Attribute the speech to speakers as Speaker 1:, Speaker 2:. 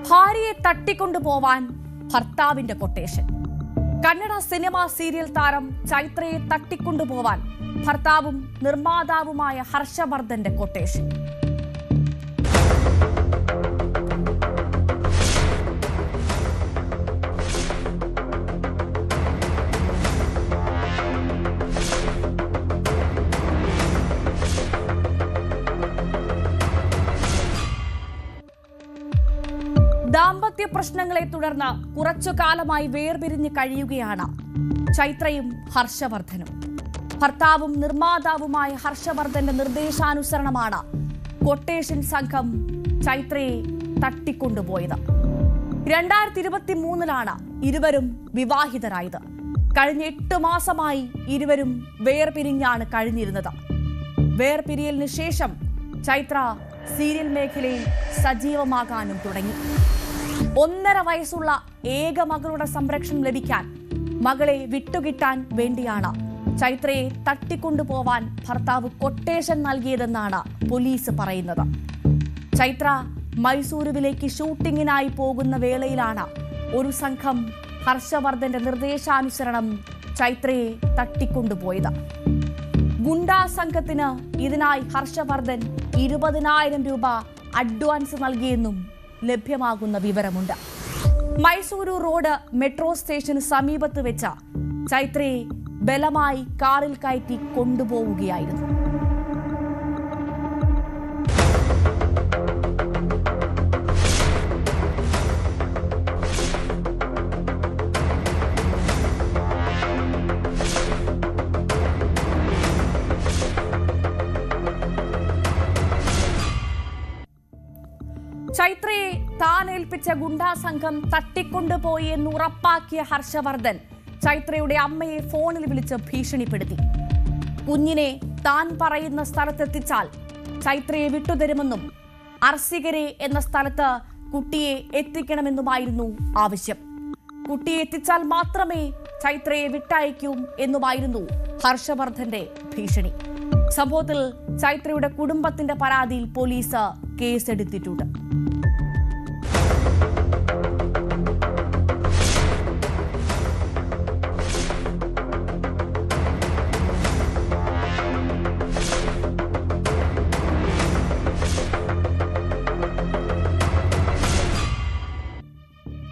Speaker 1: ഭാര്യയെ തട്ടിക്കൊണ്ടുപോവാൻ ഭർത്താവിന്റെ quotation. Kannada cinema serial താരം ചൈത്രയെ തട്ടിക്കൊണ്ടുപോവാൻ ഭർത്താവും നിർമ്മാതാവുമായ ഹർഷവർദ്ധന്റെ കൊട്ടേഷൻ. ദാമ്പത്യ പ്രശ്നങ്ങളെ തുടർന്ന് കുറച്ചു കാലമായി വേർപിരിഞ്ഞ് കഴിയുകയാണ് ചൈത്രയും ഹർഷവർദ്ധനും. ഭർത്താവും നിർമ്മാതാവുമായ ഹർഷവർദ്ധന്റെ നിർദ്ദേശാനുസരണമാണ് കൊട്ടേഷൻ സംഘം ചൈത്രയെ തട്ടിക്കൊണ്ടുപോയത്. 2023 ഇരുവരും വിവാഹിതരായത്. കഴിഞ്ഞ 8 മാസമായി ഇരുവരും വേർപിരിഞ്ഞാണ് കഴിഞ്ഞിരുന്നത്. വേർപിരിയലിന് ശേഷം ചൈത്ര സീരിയൽ മേഖലയിൽ സജീവമാകാനും തുടങ്ങി. 1.5 വയസ്സുള്ള ഏക മകളുടെ സംരക്ഷണം ലഭിക്കാൻ മകളെ വിട്ടുകിട്ടാൻ വേണ്ടിയാണ് ചൈത്രയെ തട്ടിക്കൊണ്ടുപോവാൻ ഭർത്താവ് കൊട്ടേഷൻ നൽകിയതെന്നാണ് പോലീസ് പറയുന്നത്. ചൈത്ര മൈസൂരുവിലേക്ക് ഷൂട്ടിങ്ങിനായി പോകുന്ന വേളയിലാണ് ഒരു സംഘം ഹർഷവർദ്ധന്റെ നിർദ്ദേശാനുസരണം ചൈത്രയെ തട്ടിക്കൊണ്ടുപോയത്. ഗുണ്ടാ സംഘത്തിന് ഇതിനായി ഹർഷവർദ്ധൻ 20,000 രൂപ അഡ്വാൻസ് നൽകിയെന്നും ലഭ്യമാകുന്ന വിവരമുണ്ട്. മൈസൂരു റോഡ് മെട്രോ സ്റ്റേഷന് സമീപത്ത് വെച്ച ചൈത്രയെ ബലമായി കാറിൽ കയറ്റി കൊണ്ടുപോവുകയായിരുന്നു. ചൈത്രയെ താൻ ഏൽപ്പിച്ച ഗുണ്ടാ സംഘം തട്ടിക്കൊണ്ടുപോയി എന്ന് ഉറപ്പാക്കിയ ഹർഷവർദ്ധൻ ചൈത്രയുടെ അമ്മയെ ഫോണിൽ വിളിച്ച് ഭീഷണിപ്പെടുത്തി. കുഞ്ഞിനെ താൻ പറയുന്ന സ്ഥലത്തെത്തിച്ചാൽ ചൈത്രയെ വിട്ടുതരുമെന്നും അർസികരെ എന്ന സ്ഥലത്ത് കുട്ടിയെ എത്തിക്കണമെന്നുമായിരുന്നു ആവശ്യം. കുട്ടിയെ എത്തിച്ചാൽ മാത്രമേ ചൈത്രയെ വിട്ടയക്കൂ എന്നുമായിരുന്നു ഹർഷവർദ്ധന്റെ ഭീഷണി. സംഭവത്തിൽ ചൈത്രയുടെ കുടുംബത്തിന്റെ പരാതിയിൽ പോലീസ് കേസെടുത്തിട്ടുണ്ട്.